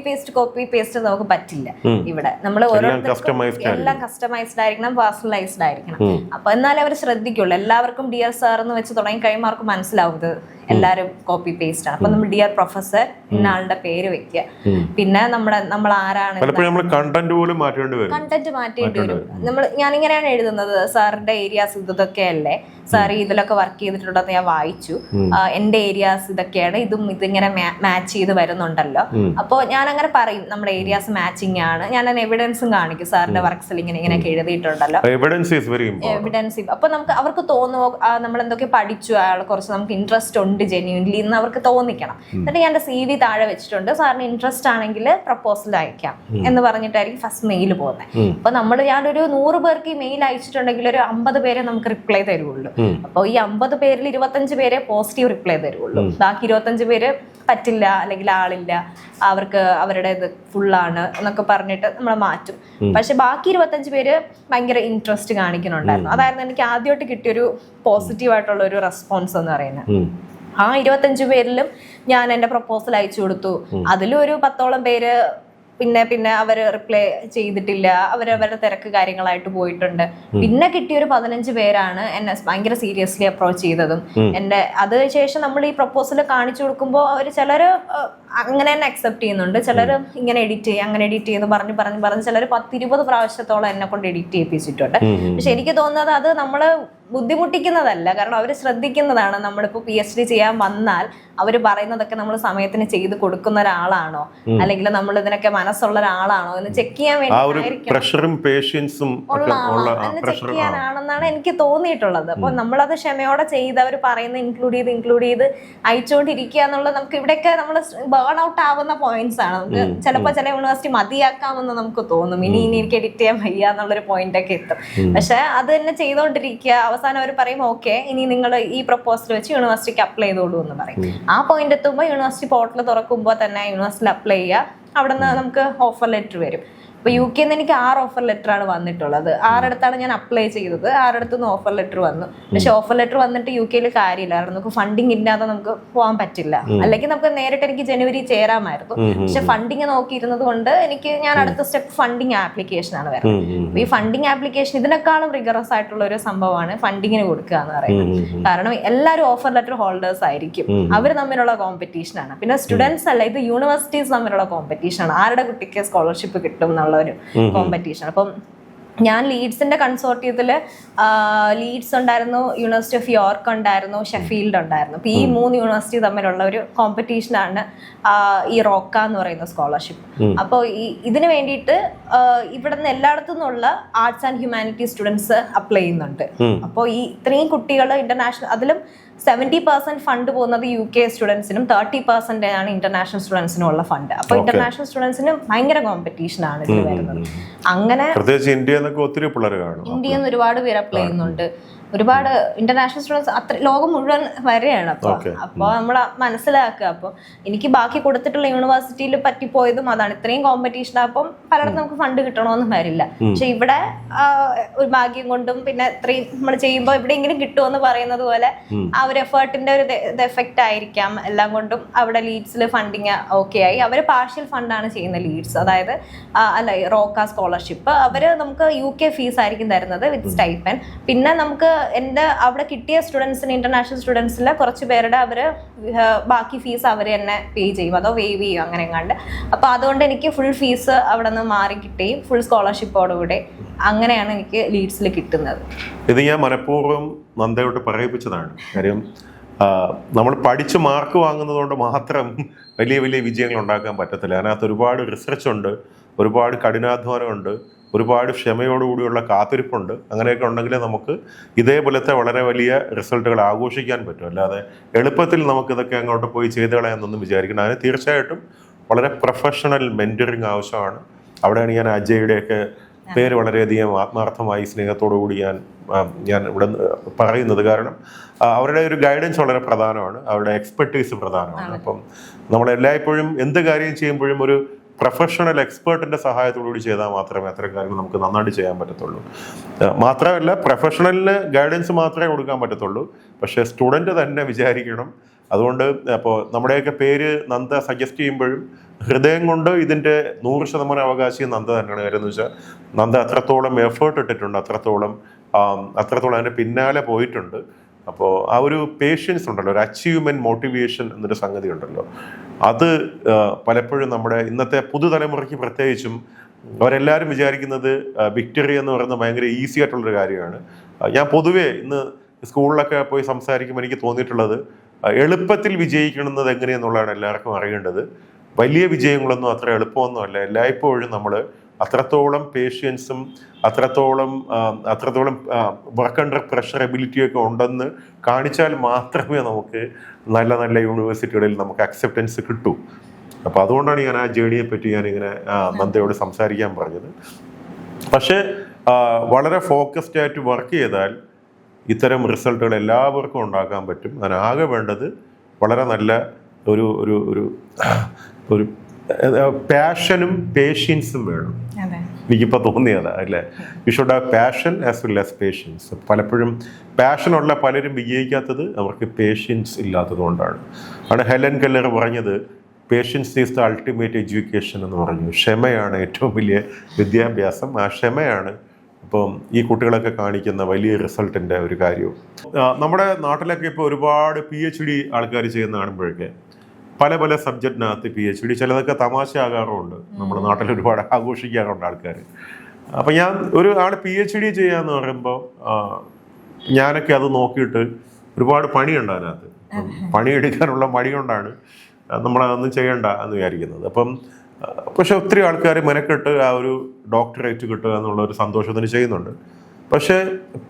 പേസ്റ്റ് നമുക്ക് പറ്റില്ല. ഇവിടെ നമ്മൾ ഓരോരുത്തർക്കും എല്ലാം കസ്റ്റമൈസ്ഡ് ആയിരിക്കണം, പേഴ്സണലൈസ്ഡ് ആയിരിക്കണം. അപ്പൊ എന്നാലേ അവർ ശ്രദ്ധിക്കുള്ളൂ. എല്ലാവർക്കും ഡിയർ സാർ എന്ന് വെച്ച് തുടങ്ങി കഴിയുമ്പോൾ അവർക്ക് മനസ്സിലാവും ഇത് എല്ലാവരും കോപ്പി പേസ്റ്റ് ആണ്. അപ്പൊ നമ്മൾ ഡിയർ പ്രൊഫസർ ഇന്ന ആളുടെ പേര് വെക്കുക. പിന്നെ നമ്മൾ ആരാണ്, കണ്ടന്റ് മാറ്റേണ്ടി വരും. ഞാനിങ്ങനെയാണ് എഴുതുന്നത്, സാറിന്റെ ഏരിയാസ് ഇതൊക്കെ അല്ലേ, സാർ ഇതിലൊക്കെ വർക്ക് ചെയ്തിട്ടുണ്ടെന്ന് ഞാൻ വായിച്ചു, എന്റെ ഏരിയാസ് ഇതൊക്കെയാണ്, ഇതിങ്ങനെ മാച്ച് ചെയ്ത് വരുന്നുണ്ടല്ലോ. അപ്പോൾ ഞാൻ അങ്ങനെ പറയും നമ്മുടെ ഏരിയാസ് മാച്ചിങ് ആണ്. ഞാൻ എവിഡൻസും കാണിക്കും, സാറിന്റെ വർക്ക്സിൽ ഇങ്ങനെയൊക്കെ എഴുതിയിട്ടുണ്ടല്ലോ, എവിഡൻസ്. അപ്പൊ അവർക്ക് തോന്നുമോ നമ്മൾ എന്തൊക്കെ പഠിച്ചു, അയാൾ കുറച്ച് നമുക്ക് ഇൻട്രസ്റ്റ് ഉണ്ട് ജെന്യൂൻലി എന്ന് അവർക്ക് തോന്നിക്കണം. എന്നിട്ട് ഞാൻ എൻ്റെ CV താഴെ വെച്ചിട്ടുണ്ട്, സാറിന് ഇൻട്രസ്റ്റ് ആണെങ്കിൽ പ്രപ്പോസൽ അയക്കാം എന്ന് പറഞ്ഞിട്ടായിരിക്കും ഫസ്റ്റ് മെയിൽ പോകുന്നത്. അപ്പൊ ഞാനൊരു 100 പേർക്ക് ഈ മെയിൽ അയച്ചിട്ടുണ്ടെങ്കിൽ ഒരു 50 പേരെ നമുക്ക് റിപ്ലൈ തരുള്ളൂ. അപ്പോൾ ഈ 50 പേരിൽ 25 പേരെ പോസിറ്റീവ് റിപ്ലൈ തരുള്ളൂ. ബാക്കി 25 പേര് പറ്റില്ല, അല്ലെങ്കിൽ ആളില്ല, അവർക്ക് അവരുടെ ഇത് ഫുള്ളാണ് എന്നൊക്കെ പറഞ്ഞിട്ട് നമ്മൾ മാറ്റും. പക്ഷെ ബാക്കി 25 പേര് ഭയങ്കര ഇൻട്രസ്റ്റ് കാണിക്കുന്നുണ്ടായിരുന്നു. അതായിരുന്നു എനിക്ക് ആദ്യമായിട്ട് കിട്ടിയൊരു പോസിറ്റീവായിട്ടുള്ള ഒരു റെസ്പോൺസ് എന്ന് പറയുന്നത്. ആ 25 പേരിലും ഞാൻ എൻ്റെ പ്രപ്പോസൽ അയച്ചു കൊടുത്തു. അതിലും ഒരു 10ഓളം പേര് പിന്നെ അവര് റിപ്ലൈ ചെയ്തിട്ടില്ല, അവരവരുടെ തിരക്ക് കാര്യങ്ങളായിട്ട് പോയിട്ടുണ്ട്. പിന്നെ കിട്ടിയ ഒരു 15 പേരാണ് എന്നെ ഭയങ്കര സീരിയസ്ലി അപ്രോച്ച് ചെയ്തതും. എന്റെ അത് ശേഷം നമ്മൾ ഈ പ്രപ്പോസൽ കാണിച്ചു കൊടുക്കുമ്പോൾ അവർ ചിലര് അങ്ങനെ തന്നെ അക്സെപ്റ്റ് ചെയ്യുന്നുണ്ട്, ചിലര് ഇങ്ങനെ എഡിറ്റ് ചെയ്യും അങ്ങനെ എഡിറ്റ് ചെയ്യുന്നു പറഞ്ഞ് ചിലർ 10-20 പ്രാവശ്യത്തോളം എന്നെ കൊണ്ട് എഡിറ്റ് ചെയ്യിപ്പിച്ചിട്ടുണ്ട്. പക്ഷെ എനിക്ക് തോന്നുന്നത് അത് നമ്മള് ബുദ്ധിമുട്ടിക്കുന്നതല്ല, കാരണം അവർ ശ്രദ്ധിക്കുന്നതാണ്. നമ്മളിപ്പോൾ PhD ചെയ്യാൻ വന്നാൽ അവർ പറയുന്നതൊക്കെ നമ്മൾ സമയത്തിന് ചെയ്ത് കൊടുക്കുന്ന ഒരാളാണോ, അല്ലെങ്കിൽ നമ്മൾ ഇതിനൊക്കെ മനസ്സുള്ള ഒരാളാണോ എന്ന് ചെക്ക് ചെയ്യാൻ വേണ്ടി ചെക്ക് ചെയ്യാനാണെന്നാണ് എനിക്ക് തോന്നിയിട്ടുള്ളത്. അപ്പൊ നമ്മളത് ക്ഷമയോടെ ചെയ്ത് അവർ പറയുന്ന ഇൻക്ലൂഡ് ചെയ്ത് അയച്ചുകൊണ്ടിരിക്കുക എന്നുള്ളത് നമുക്ക് ഇവിടെയൊക്കെ നമ്മൾ ബേൺ ഔട്ട് ആവുന്ന പോയിന്റ്സ് ആണ്. നമുക്ക് ചിലപ്പോൾ ചില യൂണിവേഴ്സിറ്റി മതിയാക്കാമെന്ന് നമുക്ക് തോന്നും, ഇനി എനിക്ക് എഡിറ്റ് ചെയ്യാൻ വയ്യ എന്നുള്ളൊരു പോയിന്റ് ഒക്കെ എത്തും. പക്ഷെ അത് തന്നെ ചെയ്തുകൊണ്ടിരിക്കുക. അവസാനം അവർ പറയും ഓക്കെ ഇനി നിങ്ങൾ ഈ പ്രപ്പോസൽ വെച്ച് യൂണിവേഴ്സിറ്റിക്ക് അപ്ലൈ ചെയ്തോളൂ എന്ന് പറയും. ആ പോയിന്റ് എത്തുമ്പോൾ യൂണിവേഴ്സിറ്റി പോർട്ടൽ തുറക്കുമ്പോൾ തന്നെ യൂണിവേഴ്സിറ്റിയിൽ അപ്ലൈ ചെയ്യുക, അവിടെ നിന്ന് നമുക്ക് ഓഫർ ലെറ്റർ വരും. ഇപ്പൊ UK എനിക്ക് 6 ഓഫർ ലെറ്റർ ആണ് വന്നിട്ടുള്ളത്. 6 അടുത്താണ് ഞാൻ അപ്ലൈ ചെയ്തത്, 6 അടുത്തുനിന്ന് ഓഫർ ലെറ്റർ വന്നു. പക്ഷെ ഓഫർ ലെറ്റർ വന്നിട്ട് UK കാര്യമില്ല, കാരണം നമുക്ക് ഫണ്ടിങ് ഇല്ലാതെ നമുക്ക് പോകാൻ പറ്റില്ല. അല്ലെങ്കിൽ നമുക്ക് നേരിട്ട് എനിക്ക് ജനുവരി ചേരാമായിരുന്നു. പക്ഷെ ഫണ്ടിങ് നോക്കിയിരുന്നത് കൊണ്ട് ഞാൻ അടുത്ത സ്റ്റെപ്പ് ഫണ്ടിങ് ആപ്ലിക്കേഷൻ ആണ് വരുന്നത്. ഈ ഫണ്ടിങ് ആപ്ലിക്കേഷൻ ഇതിനേക്കാളും റിഗറസ് ആയിട്ടുള്ള ഒരു സംഭവമാണ് ഫണ്ടിങ്ങിന് കൊടുക്കുക എന്ന് പറയുന്നത്. കാരണം എല്ലാവരും ഓഫർ ലെറ്റർ ഹോൾഡേഴ്സ് ആയിരിക്കും, അവർ തമ്മിലുള്ള കോമ്പറ്റീഷൻ ആണ്. പിന്നെ സ്റ്റുഡൻസ് അല്ല, ഇത് യൂണിവേഴ്സിറ്റീസ് തമ്മിലുള്ള കോമ്പറ്റീഷൻ ആണ്, ആരുടെ കുട്ടിക്ക് സ്കോളർഷിപ്പ് കിട്ടും എന്നുള്ള ഒരു കോമ്പറ്റീഷൻ. അപ്പം ഞാൻ ലീഡ്സിന്റെ കൺസോർട്ടിയത്തില് ലീഡ്സ് ഉണ്ടായിരുന്നു, യൂണിവേഴ്സിറ്റി ഓഫ് യോർക്ക് ഉണ്ടായിരുന്നു, ഷെഫീൽഡ് ഉണ്ടായിരുന്നു. അപ്പൊ ഈ 3 യൂണിവേഴ്സിറ്റി തമ്മിലുള്ള ഒരു കോമ്പറ്റീഷനാണ് ഈ റോക്ക എന്ന് പറയുന്ന സ്കോളർഷിപ്പ്. അപ്പോൾ ഇതിന് വേണ്ടിയിട്ട് ഇവിടെ നിന്ന് എല്ലായിടത്തു നിന്നുള്ള arts and humanities students apply ചെയ്യുന്നുണ്ട്. അപ്പോൾ ഈ ഇത്രയും കുട്ടികൾ ഇന്റർനാഷണൽ, അതിലും 70% ഫണ്ട് പോകുന്നത് UK സ്റ്റുഡൻസിനും 30% ആണ് ഇന്റർനാഷണൽ സ്റ്റുഡൻസിനും ഉള്ള ഫണ്ട്. അപ്പൊ ഇന്റർനാഷണൽ സ്റ്റുഡൻസിന് ഭയങ്കര കോമ്പറ്റീഷൻ ആണ് ഇതിൽ വരുന്നത്. അങ്ങനെ ഇന്ത്യയിൽ നിന്ന് ഒരുപാട് പേര് അപ്ലൈ ചെയ്യുന്നുണ്ട്, ഒരുപാട് ഇന്റർനാഷണൽ സ്റ്റുഡൻസ് അത്ര ലോകം മുഴുവൻ വരെയാണ്. അപ്പോൾ നമ്മൾ മനസ്സിലാക്കുക. അപ്പോൾ എനിക്ക് ബാക്കി കൊടുത്തിട്ടുള്ള യൂണിവേഴ്സിറ്റിയിൽ പറ്റിപ്പോയതും അതാണ്, ഇത്രയും കോമ്പറ്റീഷൻ. അപ്പം പലയിടത്തും നമുക്ക് ഫണ്ട് കിട്ടണമെന്നും വരില്ല. പക്ഷെ ഇവിടെ ഒരു ഭാഗ്യം കൊണ്ടും പിന്നെ ഇത്രയും നമ്മൾ ചെയ്യുമ്പോൾ എവിടെയെങ്കിലും കിട്ടുമെന്ന് പറയുന്നത് പോലെ ആ ഒരു എഫേർട്ടിന്റെ ഒരു എഫക്റ്റ് ആയിരിക്കാം എല്ലാം കൊണ്ടും അവിടെ ലീഡ്സിൽ ഫണ്ടിങ് ഓക്കെ ആയി. അവർ പാർഷ്യൽ ഫണ്ടാണ് ചെയ്യുന്നത് ലീഡ്സ്, അതായത് അല്ല റോക്ക സ്കോളർഷിപ്പ്. അവര് നമുക്ക് UK ഫീസ് ആയിരിക്കും തരുന്നത് വിത്ത് സ്റ്റൈപ്പൻ. പിന്നെ നമുക്ക് എൻ്റെ അവിടെ കിട്ടിയ സ്റ്റുഡൻസിന്, ഇന്റർനാഷണൽ സ്റ്റുഡൻസിൽ കുറച്ച് പേരുടെ അവര് ബാക്കി ഫീസ് അവർ തന്നെ പേ ചെയ്യും, അതോ വേവ് ചെയ്യും അങ്ങനെ എങ്ങാണ്ട്. അപ്പൊ അതുകൊണ്ട് എനിക്ക് ഫുൾ ഫീസ് അവിടെ നിന്ന് മാറി കിട്ടുകയും ഫുൾ സ്കോളർഷിപ്പോടുകൂടെ അങ്ങനെയാണ് എനിക്ക് ലീഡ്സിൽ കിട്ടുന്നത്. ഇത് ഞാൻ മനഃപൂർവ്വം നന്ദയോട്ട് പറയിപ്പിച്ചതാണ്. കാര്യം നമ്മൾ പഠിച്ച് മാർക്ക് വാങ്ങുന്നത് കൊണ്ട് മാത്രം വലിയ വലിയ വിജയങ്ങൾ ഉണ്ടാക്കാൻ പറ്റത്തില്ല. അതിനകത്ത് ഒരുപാട് റിസർച്ച് ഉണ്ട്, ഒരുപാട് കഠിനാധ്വാനമുണ്ട്, ഒരുപാട് ക്ഷമയോടുകൂടിയുള്ള കാത്തിരിപ്പുണ്ട്. അങ്ങനെയൊക്കെ ഉണ്ടെങ്കിൽ നമുക്ക് ഇതേപോലത്തെ വളരെ വലിയ റിസൾട്ടുകൾ ആഘോഷിക്കാൻ പറ്റും. അല്ലാതെ എളുപ്പത്തിൽ നമുക്കിതൊക്കെ അങ്ങോട്ട് പോയി ചെയ്ത് കളയാമെന്നൊന്നും വിചാരിക്കണം. അതിന് തീർച്ചയായിട്ടും വളരെ പ്രൊഫഷണൽ മെൻറ്ററിങ് ആവശ്യമാണ്. അവിടെയാണ് ഞാൻ അജയുടെയൊക്കെ പേര് വളരെയധികം ആത്മാർത്ഥമായി സ്നേഹത്തോടു കൂടി ഞാൻ ഇവിടെ പറയുന്നത്. കാരണം അവരുടെ ഒരു ഗൈഡൻസ് വളരെ പ്രധാനമാണ്, അവരുടെ എക്സ്പെർട്ടീസ് പ്രധാനമാണ്. അപ്പം നമ്മളെല്ലായ്പ്പോഴും എന്ത് കാര്യം ചെയ്യുമ്പോഴും ഒരു പ്രൊഫഷണൽ എക്സ്പേർട്ടിന്റെ സഹായത്തോടുകൂടി ചെയ്താൽ മാത്രമേ അത്തരം കാര്യങ്ങൾ നമുക്ക് നന്നായിട്ട് ചെയ്യാൻ പറ്റത്തുള്ളൂ. മാത്രമല്ല പ്രൊഫഷണലിന് ഗൈഡൻസ് മാത്രമേ കൊടുക്കാൻ പറ്റത്തുള്ളൂ, പക്ഷേ സ്റ്റുഡൻറ്റ് തന്നെ വിചാരിക്കണം. അതുകൊണ്ട് അപ്പോൾ നമ്മുടെയൊക്കെ പേര് നന്ദ സജസ്റ്റ് ചെയ്യുമ്പോഴും ഹൃദയം കൊണ്ട് ഇതിൻ്റെ 100% അവകാശി നന്ദ തന്നെയാണ്. കാര്യം എന്ന് വെച്ചാൽ നന്ദ അത്രത്തോളം എഫേർട്ട് ഇട്ടിട്ടുണ്ട്, അത്രത്തോളം അതിൻ്റെ പിന്നാലെ പോയിട്ടുണ്ട്. അപ്പോൾ ആ ഒരു പേഷ്യൻസ് ഉണ്ടല്ലോ, ഒരു അച്ചീവ്മെൻറ്റ് മോട്ടിവേഷൻ എന്നൊരു സംഗതി ഉണ്ടല്ലോ, അത് പലപ്പോഴും നമ്മുടെ ഇന്നത്തെ പുതുതലമുറയ്ക്ക് പ്രത്യേകിച്ചും അവരെല്ലാവരും വിചാരിക്കുന്നത് വിക്ടറി എന്ന് പറയുന്നത് ഭയങ്കര ഈസി ആയിട്ടുള്ളൊരു കാര്യമാണ്. ഞാൻ പൊതുവേ ഇന്ന് സ്കൂളിലൊക്കെ പോയി സംസാരിക്കുമ്പോൾ എനിക്ക് തോന്നിയിട്ടുള്ളത് എളുപ്പത്തിൽ വിജയിക്കുന്നത് എങ്ങനെയെന്നുള്ളതാണ് എല്ലാവർക്കും അറിയേണ്ടത്. വലിയ വിജയങ്ങളൊന്നും അത്ര എളുപ്പമൊന്നുമല്ല. എല്ലായ്പ്പോഴും നമ്മൾ അത്രത്തോളം പേഷ്യൻസും അത്രത്തോളം വർക്ക് അണ്ടർ പ്രഷർ എബിലിറ്റിയൊക്കെ ഉണ്ടെന്ന് കാണിച്ചാൽ മാത്രമേ നമുക്ക് നല്ല നല്ല യൂണിവേഴ്സിറ്റികളിൽ നമുക്ക് അക്സെപ്റ്റൻസ് കിട്ടൂ. അപ്പോൾ അതുകൊണ്ടാണ് ഞാൻ ആ ജേണിയെ പറ്റി ഞാനിങ്ങനെ നന്ദയോട് സംസാരിക്കാൻ പറഞ്ഞത്. പക്ഷേ വളരെ ഫോക്കസ്ഡ് ആയിട്ട് വർക്ക് ചെയ്താൽ ഇത്തരം റിസൾട്ടുകൾ എല്ലാവർക്കും ഉണ്ടാക്കാൻ പറ്റും. അതിനാകെ വേണ്ടത് വളരെ നല്ല ഒരു ഒരു ഒരു ഒരു പാഷനും പേഷ്യൻസും വേണം. എനിക്കിപ്പോൾ തോന്നിയതാ അല്ലേ, you should have passion as well as patience. പലപ്പോഴും പാഷനുള്ള പലരും വിജയിക്കാത്തത് അവർക്ക് പേഷ്യൻസ് ഇല്ലാത്തത് കൊണ്ടാണ്. ആണ് ഹെലൻ കെല്ലർ പറഞ്ഞത്, patience is the ultimate education എന്ന് പറഞ്ഞു. ക്ഷമയാണ് ഏറ്റവും വലിയ വിദ്യാഭ്യാസം. ആ ക്ഷമയാണ് ഇപ്പം ഈ കുട്ടികളൊക്കെ കാണിക്കുന്ന വലിയ റിസൾട്ടിൻ്റെ ഒരു കാര്യവും. നമ്മുടെ നാട്ടിലൊക്കെ ഇപ്പോൾ ഒരുപാട് PhD ആൾക്കാർ ചെയ്യുന്ന കാണുമ്പോഴൊക്കെ പല പല സബ്ജക്റ്റിനകത്ത് PhD, ചിലതൊക്കെ തമാശ ആകാറുമുണ്ട്. നമ്മുടെ നാട്ടിൽ ഒരുപാട് ആഘോഷിക്കാറുണ്ട് ആൾക്കാർ. അപ്പം ഞാൻ ഒരു ആൾ PhD ചെയ്യാന്ന് പറയുമ്പോൾ ഞാനൊക്കെ അത് നോക്കിയിട്ട് ഒരുപാട് പണിയുണ്ട് അതിനകത്ത്. പണിയെടുക്കാനുള്ള മടി കൊണ്ടാണ് നമ്മളതൊന്നും ചെയ്യണ്ട എന്ന് വിചാരിക്കുന്നത്. അപ്പം പക്ഷെ ഒത്തിരി ആൾക്കാർ മെനക്കെട്ട് ആ ഒരു ഡോക്ടറേറ്റ് കിട്ടുക എന്നുള്ള ഒരു സന്തോഷത്തിന് ചെയ്യുന്നുണ്ട്. പക്ഷേ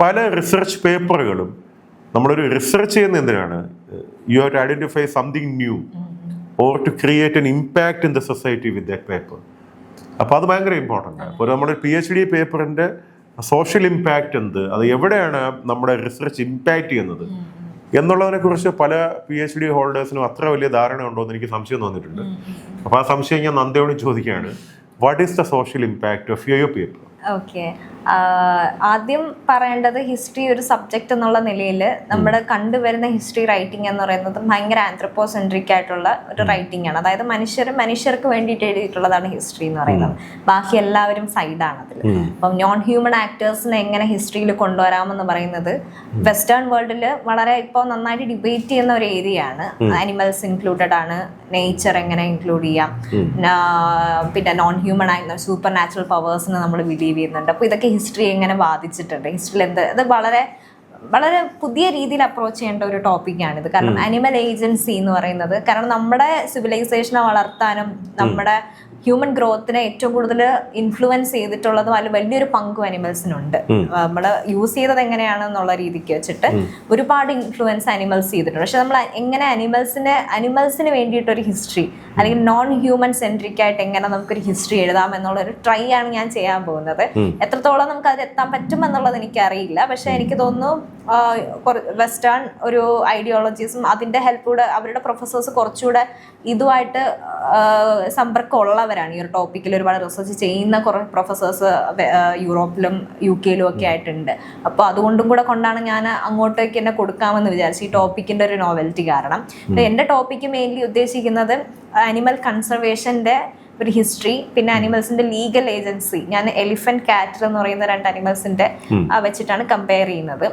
പല റിസർച്ച് പേപ്പറുകളും നമ്മളൊരു റിസർച്ച് ചെയ്യുന്ന എന്തിനാണ്? You have to identify something new or to create an impact in the society with that paper. അപ്പോൾ അത് ഭയങ്കര ഇമ്പോർട്ടൻ്റ് ആണ്. അപ്പോൾ നമ്മുടെ PhD പേപ്പറിൻ്റെ സോഷ്യൽ ഇമ്പാക്റ്റ് എന്ത്, അത് എവിടെയാണ് നമ്മുടെ റിസർച്ച് ഇമ്പാക്റ്റ് ചെയ്യുന്നത് എന്നുള്ളതിനെ കുറിച്ച് പല PhD ഹോൾഡേഴ്സിനും അത്ര വലിയ ധാരണ ഉണ്ടോ എന്ന് എനിക്ക് സംശയം തോന്നിയിട്ടുണ്ട്. അപ്പോൾ ആ സംശയം ഞാൻ നന്ദയോട് ചോദിക്കുകയാണ്, what is the social impact of your paper? Okay, ആദ്യം പറയേണ്ടത് ഹിസ്റ്ററി ഒരു സബ്ജക്റ്റ് എന്നുള്ള നിലയിൽ നമ്മുടെ കണ്ടുവരുന്ന ഹിസ്റ്ററി റൈറ്റിംഗ് എന്ന് പറയുന്നത് ഭയങ്കര ആന്ത്രപ്പോസെൻട്രിക് ആയിട്ടുള്ള ഒരു റൈറ്റിംഗ് ആണ്. അതായത് മനുഷ്യർക്ക് വേണ്ടിയിട്ട് എഴുതിയിട്ടുള്ളതാണ് ഹിസ്റ്ററി എന്ന് പറയുന്നത്. ബാക്കി എല്ലാവരും സൈഡാണ് അതിൽ. അപ്പം നോൺ ഹ്യൂമൻ ആക്ടേഴ്സിനെ എങ്ങനെ ഹിസ്റ്ററിയിൽ കൊണ്ടുവരാമെന്ന് പറയുന്നത് വെസ്റ്റേൺ വേൾഡിൽ വളരെ ഇപ്പോൾ നന്നായിട്ട് ഡിബേറ്റ് ചെയ്യുന്ന ഒരു ഏരിയയാണ്. ആനിമൽസ് ഇൻക്ലൂഡഡ് ആണ്, നേച്ചർ എങ്ങനെ ഇൻക്ലൂഡ് ചെയ്യാം, പിന്നെ നോൺ ഹ്യൂമൻ ആയി സൂപ്പർ നാച്ചുറൽ പവേഴ്സിനെ നമ്മൾ ബിലീവ് ചെയ്യുന്നുണ്ട്. അപ്പോൾ ഇതൊക്കെ ഹിസ്റ്ററി എങ്ങനെ ബാധിച്ചിട്ടുണ്ട്, ഹിസ്റ്ററിയിൽ അത് വളരെ വളരെ പുതിയ രീതിയിൽ അപ്രോച്ച് ചെയ്യേണ്ട ഒരു ടോപ്പിക്കാണിത്. കാരണം അനിമൽ ഏജൻസി എന്ന് പറയുന്നത്, കാരണം നമ്മുടെ സിവിലൈസേഷനെ വളർത്താനും നമ്മുടെ ഹ്യൂമൻ ഗ്രോത്തിനെ ഏറ്റവും കൂടുതൽ ഇൻഫ്ലുവൻസ് ചെയ്തിട്ടുള്ളതും അതിൽ വലിയൊരു പങ്കും അനിമൽസിനുണ്ട്. നമ്മൾ യൂസ് ചെയ്തത് എങ്ങനെയാണെന്നുള്ള രീതിക്ക് വെച്ചിട്ട് ഒരുപാട് ഇൻഫ്ലുവൻസ് അനിമൽസ് ചെയ്തിട്ടുണ്ട്. പക്ഷെ നമ്മൾ എങ്ങനെ അനിമൽസിന് വേണ്ടിയിട്ടൊരു ഹിസ്റ്ററി അല്ലെങ്കിൽ നോൺ ഹ്യൂമൻ സെൻട്രിക് ആയിട്ട് എങ്ങനെ നമുക്കൊരു ഹിസ്റ്ററി എഴുതാം എന്നുള്ളൊരു ട്രൈ ആണ് ഞാൻ ചെയ്യാൻ പോകുന്നത്. എത്രത്തോളം നമുക്ക് അതിൽ എത്താൻ പറ്റും എന്നുള്ളത് എനിക്കറിയില്ല. പക്ഷെ എനിക്ക് തോന്നുന്നു വെസ്റ്റേൺ ഒരു ഐഡിയോളജീസും അതിൻ്റെ ഹെൽപ്പോടെ അവരുടെ പ്രൊഫസേഴ്സ് കുറച്ചുകൂടെ ഇതുമായിട്ട് സമ്പർക്കം ഉള്ളവരാണ്. ഈ ഒരു ടോപ്പിക്കിൽ ഒരുപാട് റിസർച്ച് ചെയ്യുന്ന കുറേ പ്രൊഫസേഴ്സ് യൂറോപ്പിലും UK ഒക്കെ ആയിട്ടുണ്ട്. അപ്പോൾ അതുകൊണ്ടും കൂടെ കൊണ്ടാണ് ഞാൻ അങ്ങോട്ടേക്ക് എന്നെ കൊടുക്കാമെന്ന് വിചാരിച്ചു, ഈ ടോപ്പിക്കിൻ്റെ ഒരു നോവൽറ്റി കാരണം. എൻ്റെ ടോപ്പിക്ക് മെയിൻലി ഉദ്ദേശിക്കുന്നത് അനിമൽ കൺസർവേഷൻ്റെ ഒരു ഹിസ്റ്ററി, പിന്നെ അനിമൽസിന്റെ ലീഗൽ ഏജൻസി. ഞാൻ എലിഫന്റ്, കാറ്റ് എന്ന് പറയുന്ന 2 അനിമൽസിന്റെ വെച്ചിട്ടാണ് കമ്പയർ ചെയ്യുന്നത്.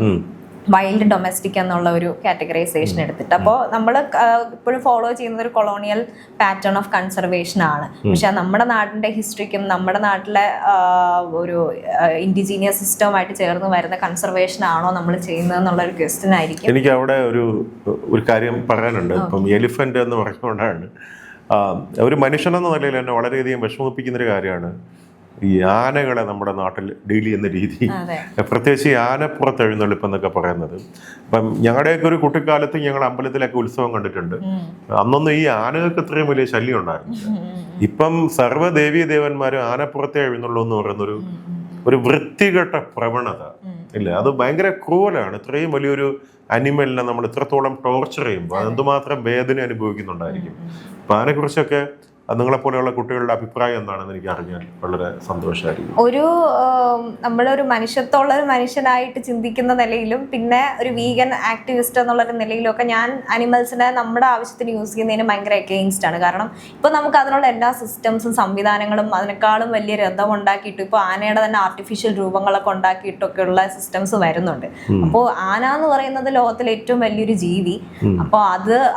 വൈൽഡ്, ഡൊമസ്റ്റിക് എന്നുള്ള ഒരു കാറ്റഗറൈസേഷൻ എടുത്തിട്ട്. അപ്പോൾ നമ്മൾ ഇപ്പോഴും ഫോളോ ചെയ്യുന്നത് ഒരു കൊളോണിയൽ പാറ്റേൺ ഓഫ് കൺസർവേഷൻ ആണ്. പക്ഷെ നമ്മുടെ നാടിന്റെ ഹിസ്റ്ററിക്കും നമ്മുടെ നാട്ടിലെ ഒരു ഇൻഡിജീനിയസ് സിസ്റ്റവുമായിട്ട് ചേർന്ന് വരുന്ന കൺസർവേഷൻ ആണോ നമ്മൾ ചെയ്യുന്നത് എന്നുള്ള ഒരു ക്വസ്റ്റ്യൻ ആയിരിക്കും. എനിക്ക് അവിടെ ഒരു കാര്യം പറയാനുണ്ട്. ഇപ്പം എലിഫന്റ് എന്ന് പറഞ്ഞുകൊണ്ടാണ് ഒരു മനുഷ്യനെന്ന നിലയിൽ എന്നെ വളരെയധികം വിഷമിപ്പിക്കുന്നൊരു കാര്യമാണ് ഈ ആനകളെ നമ്മുടെ നാട്ടിൽ ഡീൽ ചെയ്യുന്ന രീതി. പ്രത്യേകിച്ച് ഈ ആനപ്പുറത്ത് എഴുന്നള്ളിപ്പ് എന്നൊക്കെ പറയുന്നത്. അപ്പം ഞങ്ങളുടെയൊക്കെ ഒരു കുട്ടിക്കാലത്ത് ഞങ്ങൾ അമ്പലത്തിലൊക്കെ ഉത്സവം കണ്ടിട്ടുണ്ട്. അന്നൊന്നും ഈ ആനകൾക്ക് ഇത്രയും വലിയ ശല്യം ഉണ്ടായിരുന്നു. ഇപ്പം സർവ്വദേവീ ദേവന്മാരും ആനപ്പുറത്തെ എഴുന്നള്ളൂ എന്ന് പറയുന്നൊരു വൃത്തികെട്ട പ്രവണത ഇല്ല. അത് ഭയങ്കര ക്രൂവലാണ്. ഇത്രയും വലിയൊരു അനിമലിനെ നമ്മൾ ഇത്രത്തോളം ടോർച്ചർ ചെയ്യുമ്പോൾ അതെന്തുമാത്രം വേദന അനുഭവിക്കുന്നുണ്ടായിരിക്കും. അപ്പം അതിനെക്കുറിച്ചൊക്കെ നിങ്ങളെപ്പോലെയുള്ള കുട്ടികളുടെ അഭിപ്രായം എന്താണെന്ന് എനിക്ക് അറിഞ്ഞാൽ വളരെ സന്തോഷമായിരിക്കും. നമ്മളൊരു മനുഷ്യത്വമുള്ള ഒരു മനുഷ്യനായിട്ട് ചിന്തിക്കുന്ന നിലയിലും പിന്നെ ഒരു വീഗൻ ആക്ടിവിസ്റ്റ് എന്നുള്ളൊരു നിലയിലും ഒക്കെ ഞാൻ അനിമൽസിനെ നമ്മുടെ ആവശ്യത്തിന് യൂസ് ചെയ്യുന്നതിന് ഭയങ്കര അഗെയിൻസ്റ്റ് ആണ്. കാരണം ഇപ്പോൾ നമുക്ക് അതിനുള്ള എല്ലാ സിസ്റ്റംസും സംവിധാനങ്ങളും അതിനേക്കാളും വലിയ രഥം ഉണ്ടാക്കിയിട്ട് ഇപ്പോൾ ആനയുടെ തന്നെ ആർട്ടിഫിഷ്യൽ രൂപങ്ങളൊക്കെ ഉണ്ടാക്കിയിട്ടൊക്കെ ഉള്ള സിസ്റ്റംസ് വരുന്നുണ്ട്. അപ്പോൾ ആന എന്ന് പറയുന്നത് ലോകത്തിലെ ഏറ്റവും വലിയൊരു ജീവി. അപ്പോൾ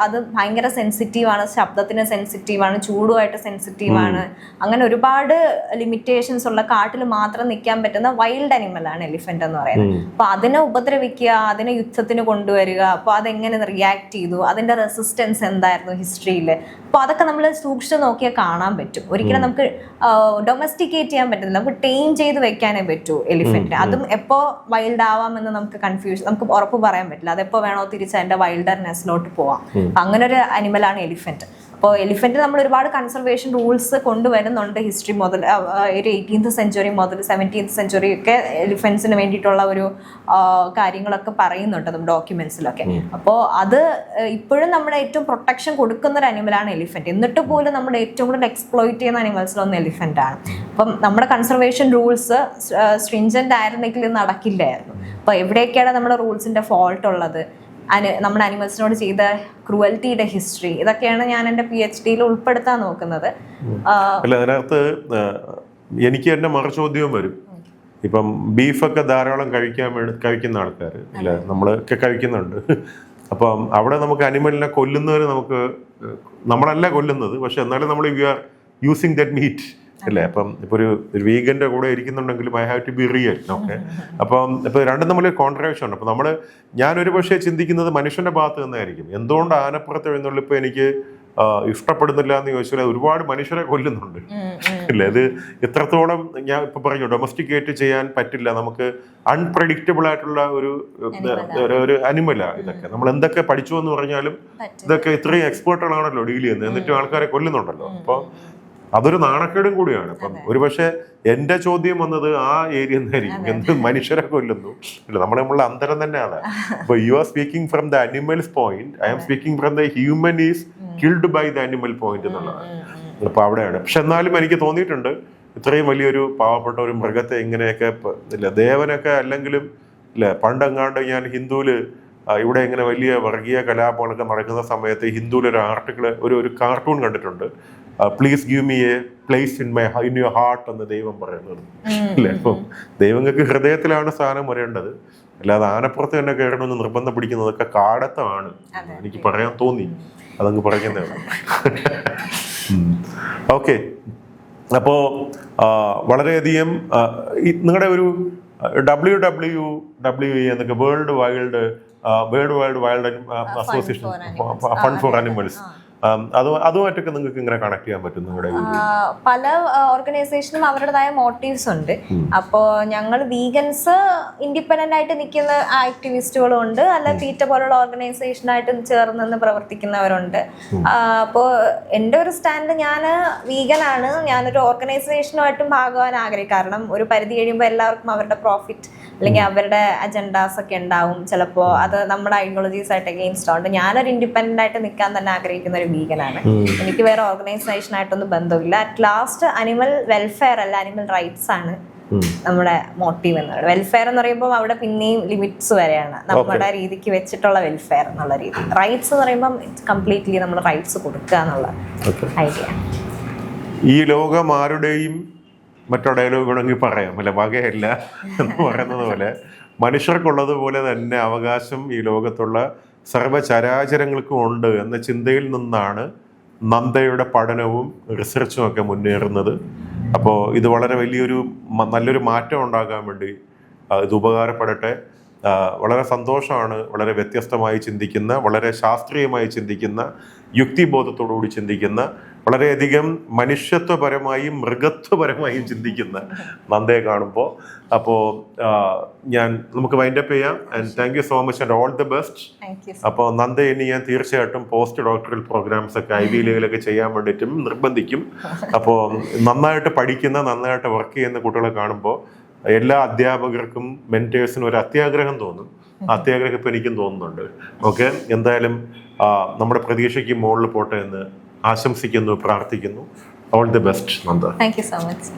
അത് ഭയങ്കര സെൻസിറ്റീവാണ്, ശബ്ദത്തിന് സെൻസിറ്റീവാണ്, ചൂടുമായിട്ട് സെൻസിറ്റീവാണ്. അങ്ങനെ ഒരുപാട് ലിമിറ്റേഷൻസ് ഉള്ള കാട്ടിൽ മാത്രം നിൽക്കാൻ പറ്റുന്ന വൈൽഡ് അനിമലാണ് എലിഫന്റ് എന്ന് പറയുന്നത്. അപ്പൊ അതിനെ ഉപദ്രവിക്കുക, അതിനെ യുദ്ധത്തിന് കൊണ്ടുവരിക, അപ്പൊ അതെങ്ങനെ റിയാക്ട് ചെയ്തു, അതിന്റെ റെസിസ്റ്റൻസ് എന്തായിരുന്നു ഹിസ്റ്ററിയിൽ, അപ്പൊ അതൊക്കെ നമ്മൾ സൂക്ഷിച്ച് നോക്കിയാൽ കാണാൻ പറ്റും. ഒരിക്കലും നമുക്ക് ഡൊമസ്റ്റിക്കേറ്റ് ചെയ്യാൻ പറ്റുന്നില്ല, നമുക്ക് ടൈം ചെയ്ത് വെക്കാനേ പറ്റൂ എലിഫന്റിനെ. അതും എപ്പോ വൈൽഡ് ആവാമെന്ന് നമുക്ക് ഉറപ്പ് പറയാൻ പറ്റില്ല. അതെപ്പോ വേണോ തിരിച്ച് അതിന്റെ വൈൽഡർനെസ്സിലോട്ട് പോവാം. അങ്ങനെ ഒരു അനിമലാണ് എലിഫന്റ്. അപ്പോൾ എലിഫന്റ് നമ്മൾ ഒരുപാട് കൺസർവേഷൻ റൂൾസ് കൊണ്ടുവരുന്നുണ്ട്. ഹിസ്റ്ററി മുതൽ ഒരു 18th സെഞ്ച്വറി മുതൽ 17th സെഞ്ച്വറി ഒക്കെ എലിഫന്റ്സിന് വേണ്ടിയിട്ടുള്ള ഒരു കാര്യങ്ങളൊക്കെ പറയുന്നുണ്ട് നമ്മുടെ ഡോക്യുമെന്റ്സിലൊക്കെ. അപ്പോൾ അത് ഇപ്പോഴും നമ്മുടെ ഏറ്റവും പ്രൊട്ടക്ഷൻ കൊടുക്കുന്ന ഒരു അനിമലാണ് എലിഫന്റ്. എന്നിട്ട് പോലും നമ്മുടെ ഏറ്റവും കൂടുതൽ എക്സ്പ്ലോയിറ്റ് ചെയ്യുന്ന അനിമൽസിലൊന്നും എലിഫന്റ് ആണ്. അപ്പം നമ്മുടെ കൺസർവേഷൻ റൂൾസ് സ്ട്രിഞ്ചന്റ് ആയിരുന്നെങ്കിൽ നടക്കില്ലായിരുന്നു. അപ്പോൾ എവിടെയൊക്കെയാണ് നമ്മുടെ റൂൾസിന്റെ ഫോൾട്ട് ഉള്ളത്, നമ്മുടെ അനിമൽസിനോട് ചെയ്ത ക്രൂവൽറ്റിയുടെ ഹിസ്റ്ററി, ഇതൊക്കെയാണ് ഞാൻ എൻ്റെ PhD-യിൽ ഉൾപ്പെടുത്താൻ നോക്കുന്നത്. അല്ല, അതിനകത്ത് എനിക്ക് എൻ്റെ മറുചോദ്യവും വരും. ഇപ്പം ബീഫൊക്കെ ധാരാളം കഴിക്കുന്ന ആൾക്കാർ അല്ല, നമ്മളൊക്കെ കഴിക്കുന്നുണ്ട്. അപ്പം അവിടെ നമുക്ക് അനിമലിനെ കൊല്ലുന്നവർ നമ്മളല്ല കൊല്ലുന്നത്, പക്ഷെ എന്നാലും നമ്മൾ we are using that meat അല്ലേ. അപ്പം ഇപ്പോൾ ഒരു വീഗന്റെ കൂടെ ഇരിക്കുന്നുണ്ടെങ്കിലും I have to be real. Okay, അപ്പം ഇപ്പോൾ രണ്ടും തമ്മിൽ കോൺട്രഡിക്ഷൻ ഉണ്ട്. അപ്പം ഞാനൊരു പക്ഷേ ചിന്തിക്കുന്നത് മനുഷ്യന്റെ ഭാഗത്ത് നിന്നായിരിക്കും. എന്തുകൊണ്ട് ആനപ്പുറത്ത് എഴുന്നള്ളിപ്പോൾ എനിക്ക് ഇഷ്ടപ്പെടുന്നില്ല എന്ന് ചോദിച്ചാൽ ഒരുപാട് മനുഷ്യരെ കൊല്ലുന്നുണ്ട് ഇല്ലേ. ഇത് എത്രത്തോളം ഞാൻ ഇപ്പൊ പറഞ്ഞു ഡൊമസ്റ്റിക്കേറ്റ് ചെയ്യാൻ പറ്റില്ല, നമുക്ക് അൺപ്രഡിക്റ്റബിൾ ആയിട്ടുള്ള ഒരു അനിമലാണ് ഇതൊക്കെ. നമ്മൾ എന്തൊക്കെ പഠിച്ചു എന്ന് പറഞ്ഞാലും ഇതൊക്കെ ഇത്രയും എക്സ്പേർട്ടുകളാണല്ലോ ഡീൽ ചെയ്യുന്നത്, എന്നിട്ടും ആൾക്കാരെ കൊല്ലുന്നുണ്ടല്ലോ. അപ്പോൾ അതൊരു നാണക്കേടും കൂടിയാണ്. അപ്പം ഒരുപക്ഷെ എന്റെ ചോദ്യം വന്നത് ആ ഏരിയ എന്നായിരിക്കും, എന്ത് മനുഷ്യരെ കൊല്ലുന്നു ഇല്ല, നമ്മളുടെ അന്തരം തന്നെയാണ്. അപ്പൊ you are speaking from the animals point, I am speaking from the human is killed by the animal point എന്നുള്ളതാണ്. അപ്പൊ അവിടെയാണ്. പക്ഷെ എന്നാലും എനിക്ക് തോന്നിയിട്ടുണ്ട് ഇത്രയും വലിയൊരു പാവപ്പെട്ട ഒരു മൃഗത്തെ ഇങ്ങനെയൊക്കെ ഇല്ല, ദേവനൊക്കെ അല്ലെങ്കിലും ഇല്ല, പണ്ടെങ്ങാണ്ട് ഞാൻ ഹിന്ദുവില് ഇവിടെ ഇങ്ങനെ വലിയ വർഗീയ കലാപങ്ങളൊക്കെ നടക്കുന്ന സമയത്ത് ഹിന്ദുവിൽ ഒരു ആർട്ടിക്കിൾ, ഒരു കാർട്ടൂൺ കണ്ടിട്ടുണ്ട്, please give me A place in your heart എന്ന് ദൈവം പറയുന്നത് അല്ലേ. അപ്പം ദൈവങ്ങൾക്ക് ഹൃദയത്തിലാണ് സ്ഥാനം വരേണ്ടത്, അല്ലാതെ ആനപ്പുറത്ത് തന്നെ കയറണമെന്ന് നിർബന്ധം പിടിക്കുന്നതൊക്കെ കാടത്തമാണ് എനിക്ക് പറയാൻ തോന്നി. അതങ്ങ് പറയുന്നേ ഉള്ളൂ. ഓക്കെ, അപ്പോ വളരെയധികം നിങ്ങളുടെ ഒരു WWWE എന്നൊക്കെ world wild association fund for animals, അതുമായിട്ടൊക്കെ നിങ്ങൾക്ക് ഇങ്ങനെ കണക്ട് ചെയ്യാൻ പറ്റും? നിങ്ങളുടെ പല ഓർഗനൈസേഷനും അവരുടേതായ മോട്ടീവ്സ് ഉണ്ട്. അപ്പോൾ ഞങ്ങൾ വീഗൻസ് ഇൻഡിപെൻഡന്റ് ആയിട്ട് നിൽക്കുന്ന ആക്ടിവിസ്റ്റുകളും ഉണ്ട്, അല്ല പീറ്റ പോലുള്ള ഓർഗനൈസേഷനായിട്ട് ചേർന്ന് പ്രവർത്തിക്കുന്നവരുണ്ട്. അപ്പോൾ എൻ്റെ ഒരു സ്റ്റാൻഡ്, ഞാൻ വീഗനാണ്, ഞാനൊരു ഓർഗനൈസേഷനുമായിട്ടും ഭാഗമാകാൻ ആഗ്രഹിക്കും. കാരണം ഒരു പരിധി കഴിയുമ്പോൾ എല്ലാവർക്കും അവരുടെ പ്രോഫിറ്റ് അല്ലെങ്കിൽ അവരുടെ അജണ്ടാസ് ഒക്കെ ഉണ്ടാവും, ചിലപ്പോൾ അത് നമ്മുടെ ഐഡിയോളജീസ് ആയിട്ട് അഗെയിൻസ്റ്റ് ഉണ്ട്. ഞാനൊരു ഇൻഡിപെൻഡന്റ് ആയിട്ട് നിൽക്കാൻ തന്നെ ആഗ്രഹിക്കുന്ന ഒരു വീഗനാണ്. എനിക്ക് വേറെ ഓർഗനൈസേഷൻ ആയിട്ടൊന്നും ബന്ധമില്ല. അറ്റ് ലാസ്റ്റ് അനിമൽ വെൽഫെയർ അല്ല, അനിമൽ റൈറ്റ്സ് ആണ് നമ്മുടെ മോട്ടീവ് എന്ന് പറയുന്നത്. വെൽഫെയർ എന്ന് പറയുമ്പോൾ അവിടെ പിന്നെയും ലിമിറ്റ്സ് വരെയാണ്, നമ്മുടെ രീതിക്ക് വെച്ചിട്ടുള്ള വെൽഫെയർ എന്നുള്ള രീതി. റൈറ്റ്സ് എന്ന് പറയുമ്പോൾ കംപ്ലീറ്റ്ലി നമ്മൾ റൈറ്റ്സ് കൊടുക്കുക എന്നുള്ള ഐഡിയ. ഈ ലോകം ആരുടെയും മറ്റോ ഡയലോഗുകളെങ്കിൽ പറയാം അല്ലെ, വകയല്ല എന്ന് പറയുന്നത് പോലെ മനുഷ്യർക്കുള്ളതുപോലെ തന്നെ അവകാശം ഈ ലോകത്തുള്ള സർവ്വചരാചരങ്ങൾക്കും ഉണ്ട് എന്ന ചിന്തയിൽ നിന്നാണ് നന്ദയുടെ പഠനവും റിസർച്ചും ഒക്കെ മുന്നേറുന്നത്. അപ്പോൾ ഇത് വളരെ വലിയൊരു നല്ലൊരു മാറ്റം ഉണ്ടാകാൻ വേണ്ടി ഇത് ഉപകാരപ്പെടട്ടെ. വളരെ സന്തോഷമാണ്. വളരെ വ്യത്യസ്തമായി ചിന്തിക്കുന്ന, വളരെ ശാസ്ത്രീയമായി ചിന്തിക്കുന്ന, യുക്തിബോധത്തോടുകൂടി ചിന്തിക്കുന്ന, വളരെയധികം മനുഷ്യത്വപരമായും മൃഗത്വപരമായും ചിന്തിക്കുന്ന നന്ദയെ കാണുമ്പോൾ. അപ്പോൾ നമുക്ക് വൈൻഡപ്പ് ചെയ്യാം. And thank you so much and all the best. അപ്പോൾ നന്ദ ഇനി ഞാൻ തീർച്ചയായിട്ടും പോസ്റ്റ് ഡോക്ടറൽ പ്രോഗ്രാംസ് ഒക്കെ ഐവി ലെവലൊക്കെ ചെയ്യാൻ വേണ്ടിയിട്ടും നിർബന്ധിക്കും. അപ്പോൾ നന്നായിട്ട് പഠിക്കുന്ന, നന്നായിട്ട് വർക്ക് ചെയ്യുന്ന കുട്ടികളെ കാണുമ്പോൾ എല്ലാ അധ്യാപകർക്കും മെന്റേഴ്സിനും ഒരു അത്യാഗ്രഹം തോന്നും. അത്യാഗ്രഹം ഇപ്പം എനിക്കും തോന്നുന്നുണ്ട്. ഓക്കെ, എന്തായാലും നമ്മുടെ പ്രതീക്ഷയ്ക്ക് മുകളിൽ പോട്ടെ എന്ന് ആശംസിക്കുന്നു, പ്രാർത്ഥിക്കുന്നു. All the best Nanda. Thank you so much.